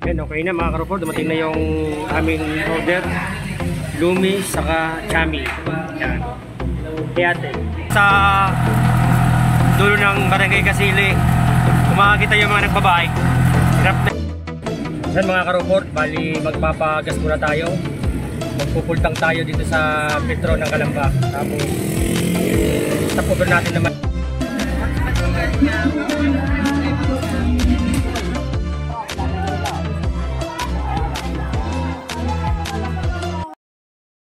Yan, okay na mga karupor. Dumating na yung aming order. Lumi, saka chami. Yan. Kiyate. Sa dulo ng Barangay Kasili, kung makakita yung mga nagbabike, hirap na. Yan mga karupor, bali magpapagas muna tayo. Magpupultang tayo dito sa Petro ng Kalamba. Tapos, stop over natin naman.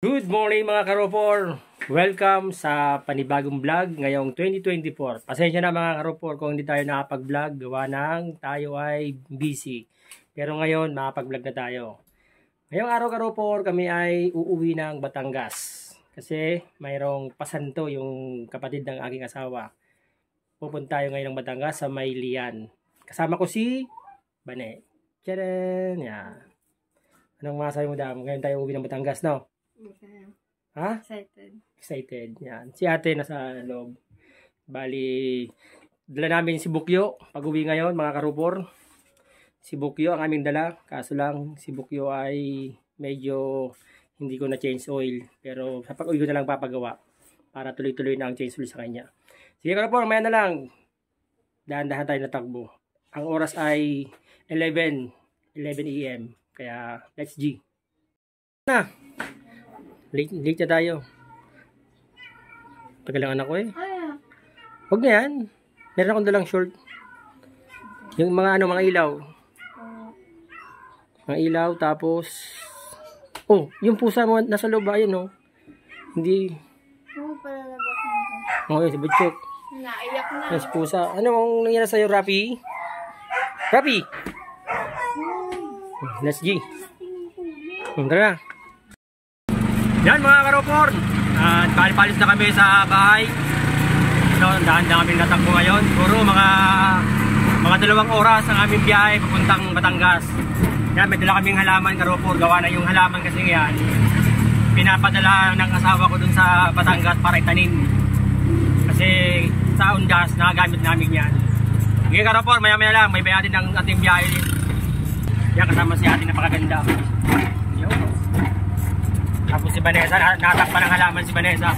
Good morning mga karopor! Welcome sa panibagong vlog ngayong 2024. Pasensya na mga karopor kung hindi tayo nakapag-vlog, gawa ng tayo ay busy. Pero ngayon makapag-vlog na tayo. Ngayong araw karopor kami ay uuwi ng Batangas. Kasi mayroong pasanto yung kapatid ng aking asawa. Pupunta tayo ngayon ng Batangas sa Maylian. Kasama ko si Bane. Tcharan! Yan. Anong masabi mo dam? Ngayon tayo uuwi ng Batangas, no? Okay. Ha? Excited. Yan. Si ate nasa loob. Bali, dala namin si Bukyo. Pag-uwi ngayon, mga karupor. Si Bukyo ang aming dala. Kaso lang, si Bukyo ay medyo hindi ko na change oil. Pero sa pag-uwi ko na lang papagawa. Para tuloy-tuloy na ang change oil sa kanya. Sige karupor, maya na lang. Dahan-dahan tayo na takbo. Ang oras ay 11 AM. Kaya, let's G. Na! Late na tayo. Tagal lang anak ko eh. Huwag na yan. Meron akong dalang short. Yung mga mga ilaw. Mga ilaw tapos oh, yung pusa mo nasa loob ba yun, no? Hindi. Oh, yun si Butchok. Naiyak na. Yes, pusa. Ano ang nangyari sa'yo, Rapi? Rapi! Let's G. Tara. Yan mga karopor, palis na kami sa bahay. So, dahan-dahan kami natakbo ngayon. Puro mga 2 oras ang aming biyahe papuntang Batangas. Yan, may dala kaming halaman karopor. Gawa na yung halaman kasi yan pinapadala ng asawa ko dun sa Batangas para itanim. Kasi sa undas, nakagamit namin yan. Ngayon karopor, maya-maya lang, may bayatin ng ating biyahe. Yan, kasama si ate, napakaganda. Tapos si Vanessa, natakpan ng halaman si Vanessa.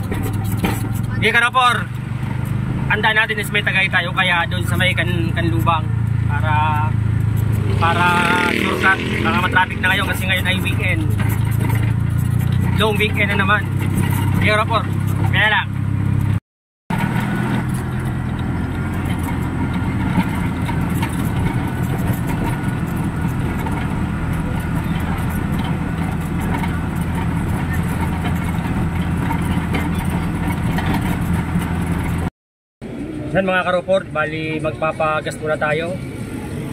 Hindi karopor, andaan natin is may Tagaytay o kaya doon sa may Kanlubang para shortcut. Baka matraffic na ngayon kasi ngayon ay weekend. Long weekend na naman. Hindi karopor, kaya lang. Yan mga karopor, bali magpapagas muna tayo.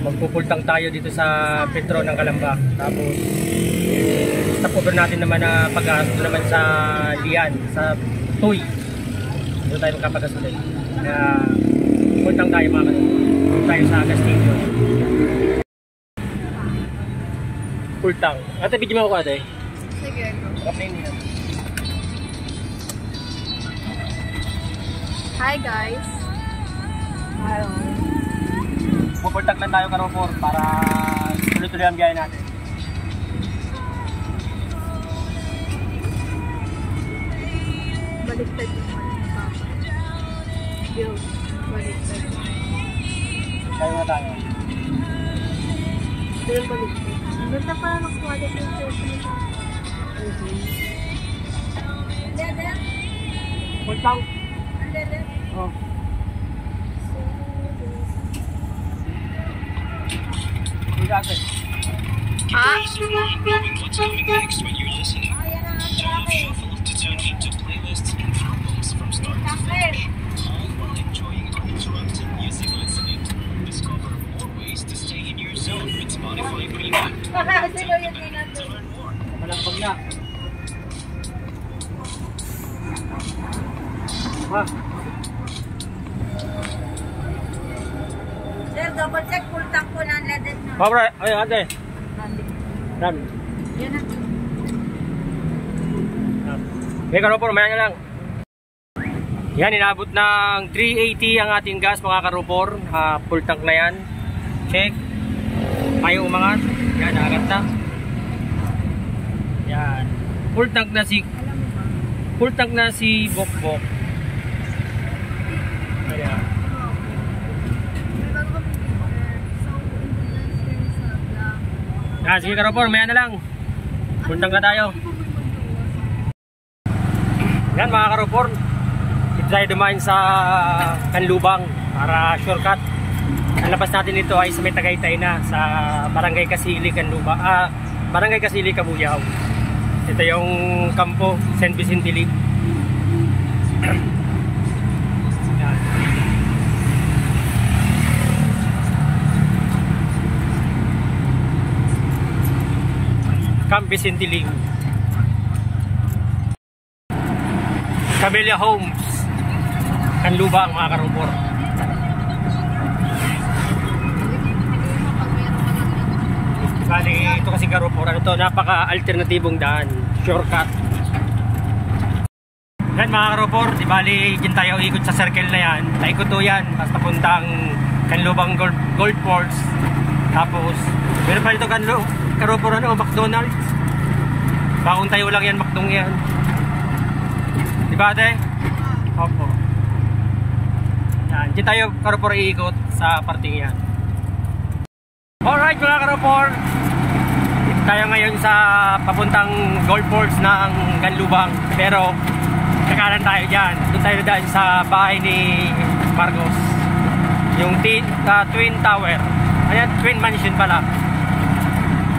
Magpupultang tayo dito sa Petro ng Kalamba. Tapos stop over natin naman na paggas naman sa Lian, sa Tuy. Dito tayo magpapagas ulit. Kaya pultang tayo mga karopor. Pultang tayo sa gas station. Pultang. Ate, bigyan mo ako ate. Sige. Hi guys. Hello. Pupultang lang tayo karopor para tuloy-tuloy ang biyahe natin. Baliktad yung Papa. Yo, baliktad. Tayo na tayo. Pero baliktad. Ganda pa ng quality yung church nito. Pultang. Oh. What's coming next when you're listening? Turn off shuffle to turn into playlists and albums from start to finish. All while enjoying uninterrupted music listening. Discover more ways to stay in your zone with Spotify Premium. To learn more. Malapag na. Ha? Sir, double check pultang ko ng ledet na. Pabra, ay ate. Ram. Yan na. May karopor, maya na lang. Yan, inabot ng 380 ang ating gas mga karopor. Full tank na yan. Check. Ayaw umangat. Yan, nakagat na. Yan. Full tank na si Bokbok. Ayan. Yan, sige Karopor, maya na lang. Full tank na tayo. Yan mga Karopor, dito tayo dumain sa Kanlubang para shortcut. Ang labas natin dito ay sa may Tagaytay na sa Barangay Kasili, Kanlubang. Barangay Kasili, Cabuyao. Ito yung kampo, St. Vicente League. Camp Vicente League. Camellia Homes, Kanlubang mga Karopor. Bali, ito kasi Karopor, ito napaka-alternatibong daan, shortcut. Yan mga Karopor, di bali dyan tayo ikot sa circle na yan. Taikot to yan, basta puntang Kanlubang Gold Force. Tapos, meron pa dito Karopor, McDonald's. Bakong tayo lang yan, McDong yan. Di ba ate? Opo. Yan, dyan tayo Karopor iikot sa parting yan. Alright mga Karopor, tayo ngayon sa papuntang Gold Force ng Kanlubang, pero kakanan tayo dyan. Doon tayo daan sa bahay ni Marcos, yung Twin Tower. Ayan, Twin Mansion pala.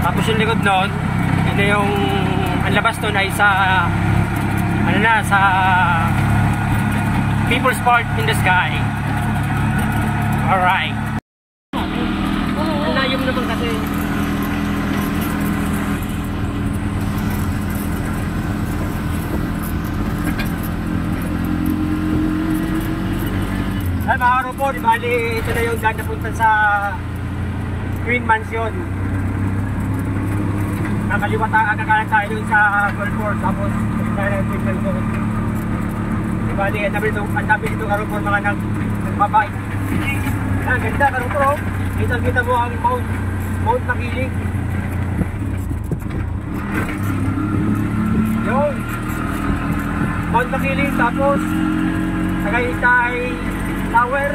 Tapos yung likod nun, yun yung ang labas doon ay sa sa People's Park in the Sky. Alright. Ang layo mo naman kasi. Ay mga Karopor, bali ito na yung daan na punta sa Twin Mansion. Kakaliwata tayo dun sa Gold Force, tapos tayo ng Twin Mansion. Bali, ang dami dito Karopor mga nagbabike. Yan, ganda Karopor. Kita mo ang Mount Makiling. Yun. Mount Makiling, tapos Tagaytay Tower.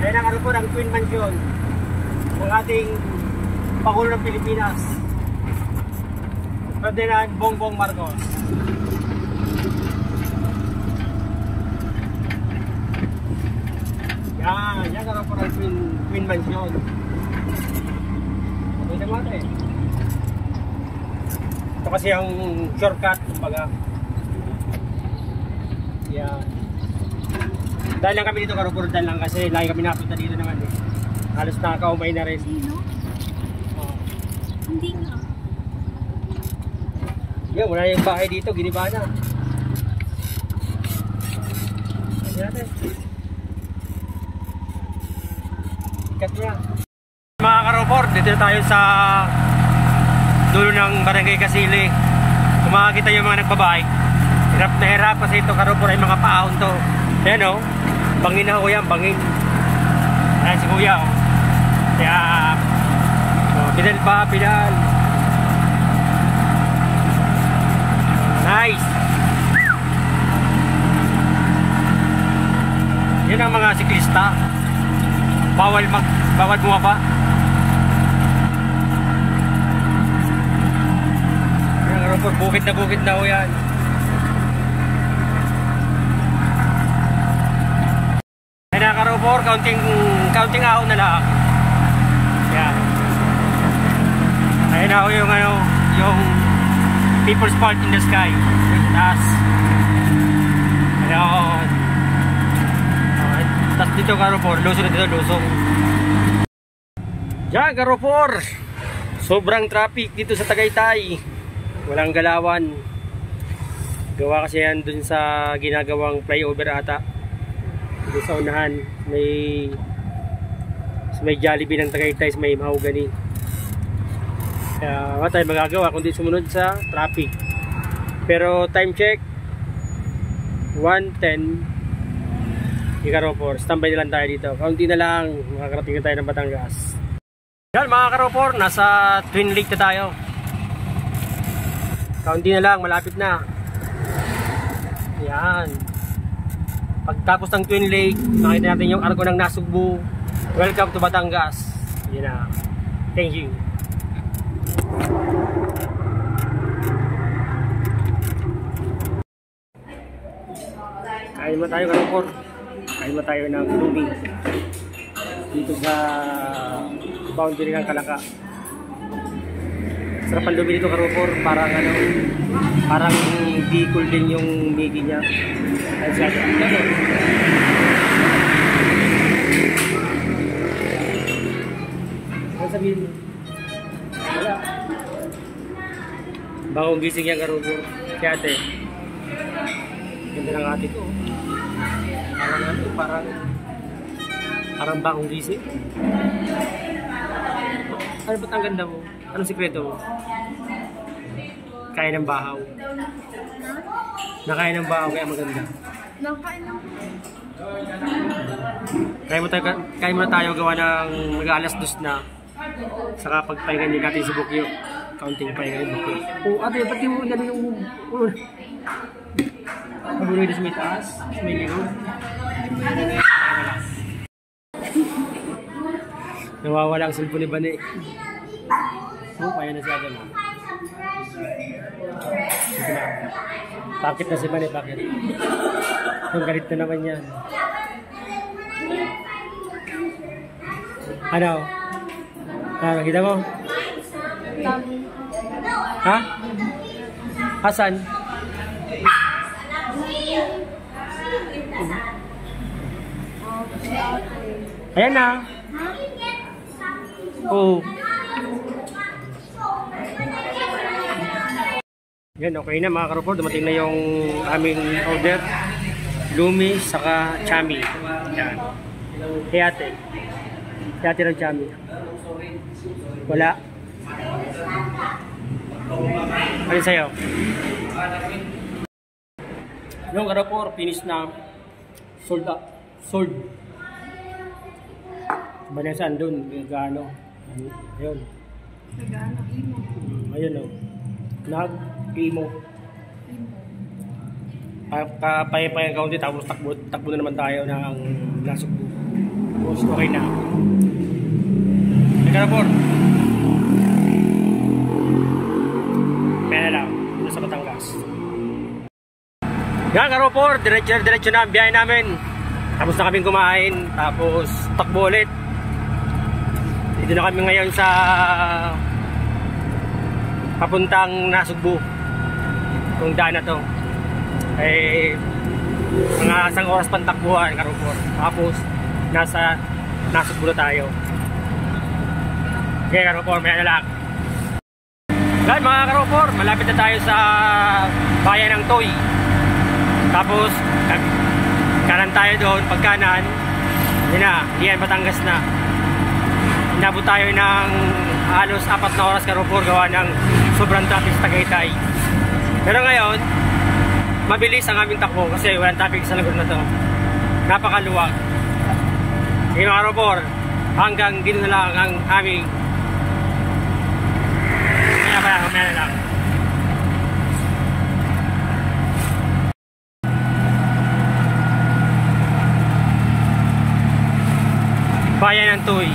Ayan ang Karopor, ang Twin Mansion ng ating Pangulo ng Pilipinas, Ferdinand Bongbong Marcos. Yan Karopor, ang Twin Mansion. Okay naman eh. Ito kasi ang shortcut kumbaga. Yan. Dahil lang kami dito Karopor, dahil lang kasi lagi kami napunta dito naman eh. Halos nakakaumay na rin. Sino? Oh. Hindi nga. Yan, wala yung bahay dito, giniba na. Ayan natin. Ikat niya. Mga Karopor, dito tayo sa dulo ng Barangay Kasili. Kung makakita yung mga nagbabike, hirap na hirap kasi ito Karopor ay mga paahon to. Ayan o, bangin na ako yan, bangin. Ayan si kuya o. Kaya, pinal pa, pinal. Nice. Yan ang mga siklista. Bawal bumaba. Yan Karopor, bukid na o yan. Kaya Karopor, counting ahon na lang. Yan. Ayun ako yung People's Park in the Sky. Yung taas. Ayun. Tapos dito Karopor, lusong na dito, lusong. Yan Karopor, sobrang traffic dito sa Tagaytay. Walang galawan. Gawa kasi yan dun sa ginagawang flyover ata. Dun sa unahan, may Jollibee ng Tagaytay, may mahogany. Kaya wala tayo magagawa kundi sumunod sa traffic. Pero time check 1:10 Karopor, standby na lang tayo dito. Kaunti na lang, makakarating na tayo ng Batangas. Yan mga Karopor, nasa Twin Lake na tayo. Kaunti na lang, malapit na. Yan. Pagtapos ng Twin Lake, makita natin yung arko ng Nasugbu. Welcome to Batangas. Yan na. Thank you. Kain mo tayo Karopor. Kain mo tayo ng lumi dito sa boundary ng Kalaka. Sarap ang lumi dito Karopor. Parang ano, parang Bicol din yung migi niya. Ay siya. Ano sabihin mo? Wala. Bagong gising yan Karopor. Si ate. Ganda ng ate ko. Parang bagong gising. Ano ba't ang ganda mo? Anong sikreto mo? Kaya ng bahaw. Nakaya ng bahaw kaya maganda. Nakain lang. Kaya mo na tayo gawa ng mag-alas 2 na. Saka pagpahingan din natin si Bukyo. Kaunting pahingan ni Bukyo. Oo ate, ba't di mo ganda yung ulo? Mabunoy na sa may taas, sa may likod. Nawawala ang cellphone ni Bane. Oh, kaya na siya gano'n. Bakit na si Bane? Bakit? Kung galit na naman yan. Ano? Nakita mo? Ha? Hasan? Ayan na. Oh. Yan, okay na mga Karopor. Dumating na yung aming order. Lumi, saka chami. Yan. Hiyate. Hiyate ng chami. Wala. Ano sa'yo? Yung Karopor, finish na. Sold up. Sold. Banasan doon, gano. Ayun. Nag-ano, imo. Ayun o. Nag-imo. Kapay-pay ang kaunti, tapos takbo na naman tayo ng Nasugbu. Tapos okay na. Karopor. Kaya lang, dito sa Batangas. Yan Karopor, diretso na ang biyahe namin. Tapos na kaming kumain, tapos takbo ulit. Dito na kami ngayon sa papuntang Nasugbu. Kung daan na to. Eh, mga isang oras pang takbuhan, Karopor. Tapos, nasa Nasugbu na tayo. Okay, Karopor, may na lang. Yan mga Karopor, malapit na tayo sa bayan ng Toy. Tapos, kanan tayo doon, pagkanan. Yun na, yan, Batangas na. Inabot tayo ng halos 4 na oras Karopor gawa ng sobrang traffic sa Tagaytay. Pero ngayon, mabilis ang aming takbo kasi walang traffic sa lugar na to. Napakaluwag. Sige mga Karopor, hanggang dito na lang ang aming mamaya na lang. Bayan ng Toy.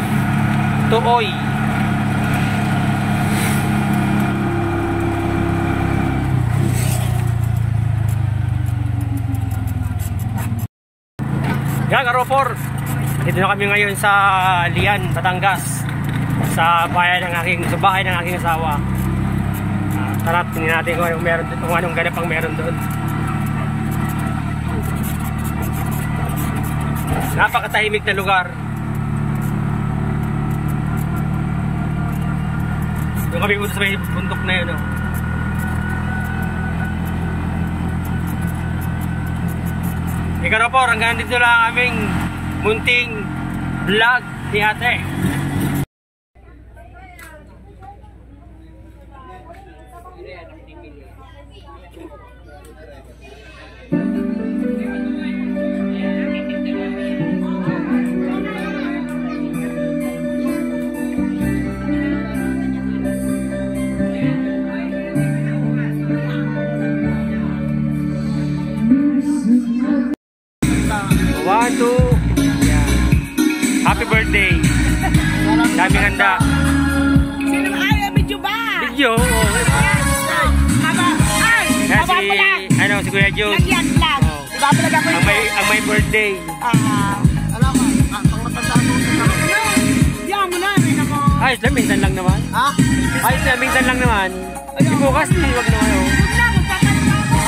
Tuoy. Yan Karopor, dito na kami ngayon sa Lian, Batangas, sa bahay ng aking asawa. Tara, tingnan natin kung anong ganap ang meron doon. Napakatahimik na lugar. Yung kami sa may bundok na yun, oh. Ikaw po, hanggang dito lang aming munting vlog ni ate. One, two. Yeah. Happy birthday. Daming handa. Sino ay video ba? Video. Kaya si Kuya Jun. Lagyan lang. Ibabalag ako Ang may birthday. Alam mo, pang matandaan mo sa yan mo na, may nako. Ayos lang, minsan lang naman. Ha? Ayos lang, minsan lang naman. Di bukas, wag naman.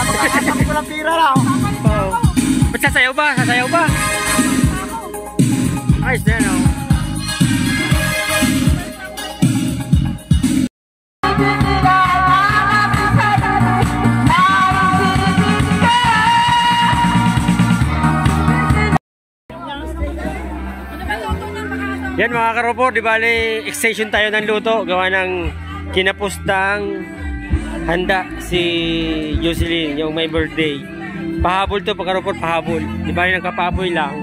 Magkakasap ko ng pira lang. Ba't sasayaw ba? Sasayaw ba? Ayos na yan, oh. Yan mga karopor, di bali extension tayo ng luto. Gawa ng kinapustang handa si Jocelyn, yung may birthday. Pahabol to pag karopor, pahabol. Di bali nagkapaboy lang.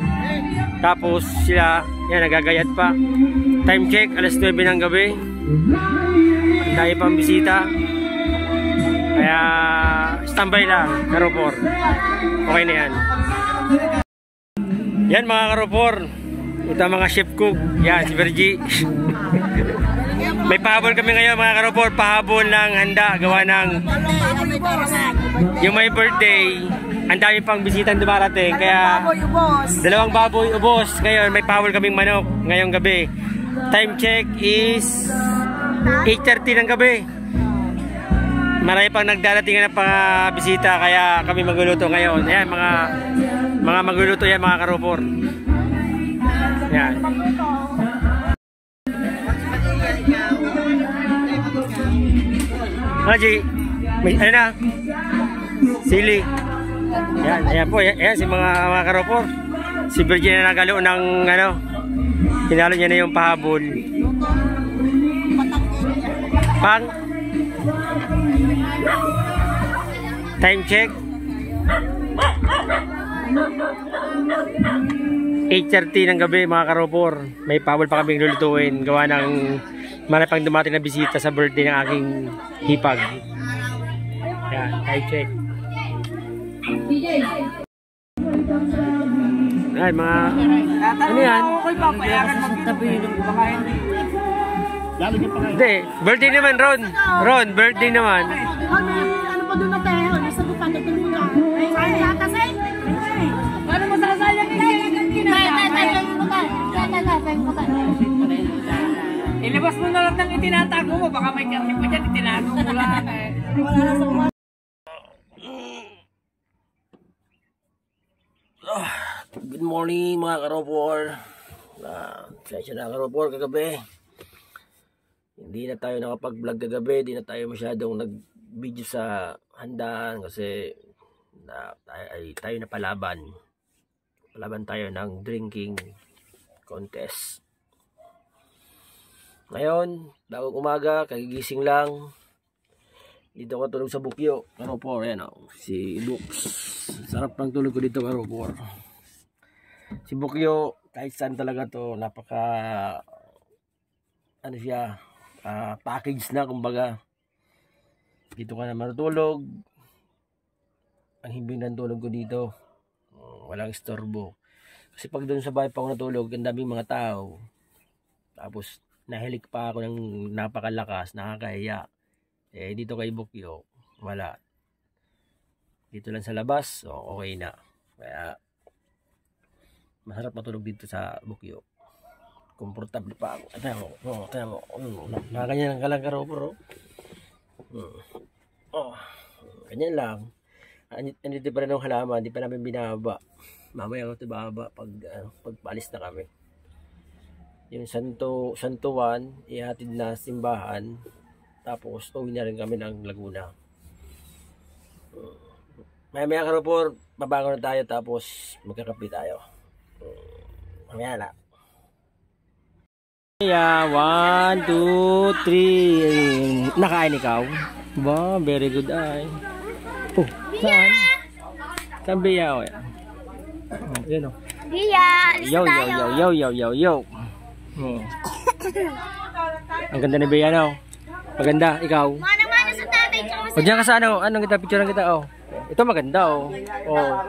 Tapos sila, yan nagagayat pa. Time check, alas 9 ng gabi. Dahil pang bisita. Kaya standby lang, karopor. Okay na yan. Yan mga karopor. Ito ang mga chef cook. Yan, si Virgie. May pahabol kami ngayon mga karopor. Pahabol ng handa. Gawa ng yung may birthday. Ang dami pang bisitang dumarating. Kaya dalawang baboy ubos. Ngayon may pahabol kaming manok ngayong gabi. Time check is 8:30 ng gabi. Marami pang nagdarating na pang bisita. Kaya kami magluluto ngayon. Ayan mga magluluto yan mga karopor. Yan. Haji, ano na? Sili. Yan, ayan po, ayan si mga karopor. Si Virgin na nagalo ng ano, hinalo niya na yung pahabol. Pang time check 8:30 ng gabi mga karopor. May pahabol pa kaming lulutuin. Gawa ng marapang dumating na bisita sa birthday ng aking hipag. Yan, time check. Ay, mga ano yan? Hindi, birthday naman Ron. Ron, birthday naman. Ano pa doon na tayo? Nasa bupan na doon muna. Ay, kasi ano mo sasayang ilabas mo na lang ng itinatago mo. Baka may karni pa dyan, itinago mo lang eh. Wala na sa umat. Good morning mga karopor. Session na karopor kagabi. Hindi na tayo nakapag-vlog kagabi. Hindi na tayo masyadong nag-video sa handaan kasi tayo na palaban. Palaban tayo ng drinking contest. Ngayon, bagong umaga, kagigising lang. Dito ako tulog sa Bukyo. Karopor, yan o. Si Books. Sarap ng tulog ko dito, karopor. Si Bukyo, kahit saan talaga to, napaka, ano siya, package na, kumbaga. Dito ka na matulog. Ang himbing ng tulog ko dito. Walang istorbo. Kasi pag doon sa bahay pa ako natulog, ang daming mga tao. Tapos, nahilik pa ako ng napakalakas, nakakahiya. Eh, dito kay Bukyo, wala. Dito lang sa labas, so okay na. Kaya, masarap matulog dito sa Bukyo. Komportable pa ako. Tayo mo. Nakaganyan ka lang karopor. Ganyan lang. Andito pa rin ang halaman, hindi pa namin binaba. Mamaya ako ito bababa pagpalis na kami. Yung santuan, ihatid na simbahan. Tapos, uwi na rin kami ng Laguna. Maya karopor, babangon na tayo tapos magkakape tayo. Mamaya na. Yeah, 1, 2, 3. Nakain ikaw? Ba, very good ay. Oh, saan? Saan Bea? Oh, yun o. Bea, alis Yo, na yo, tayo. yo, yo, yo, yo, yo. Ang ganda ni Bea, no? Maganda, ikaw. Mana-mana sa tatay. O diyan ka sa ano? Anong kita? Picture kita, oh. Ito maganda, oh. Oh.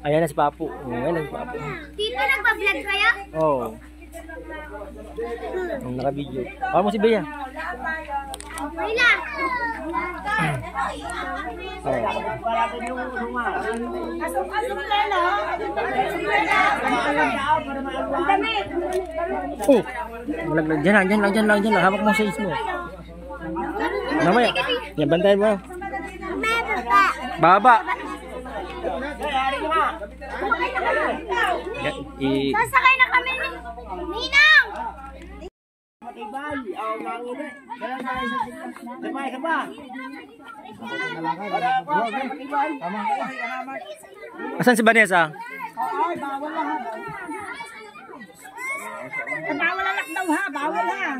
Ayan na si Papu. Ayan na si Papu. Tito, nagpa-vlog kayo? Oh. Naka-video. Paano mo si Bea? Okay lang. Oh. Malaglag. Diyan lang. Hawak mo sa is mo. Mamaya. Yan, bantayan mo. Baba. Sasakay na kami ni Ninang! Asan si Vanessa? Bawal alak daw ha, bawal ha.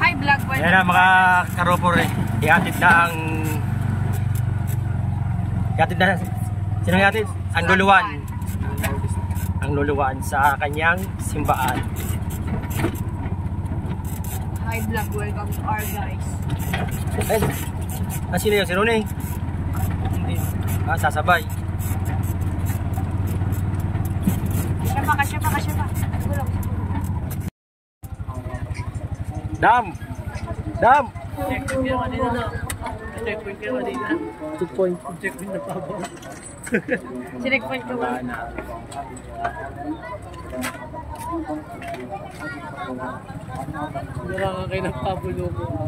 Hi vlog boy. Yan na mga karopor eh. Ihatid na sino ihatid? Ang luluwan sa kanyang simbaan. Hi vlog, welcome to our guys. Ay, sino yun? Si Ronnie? Sasabay. Kasya pa. Dam! 2 point. Checkpoint na pa ba? Checkpoint ko ba? Wala ka kayo ng pabulo ko.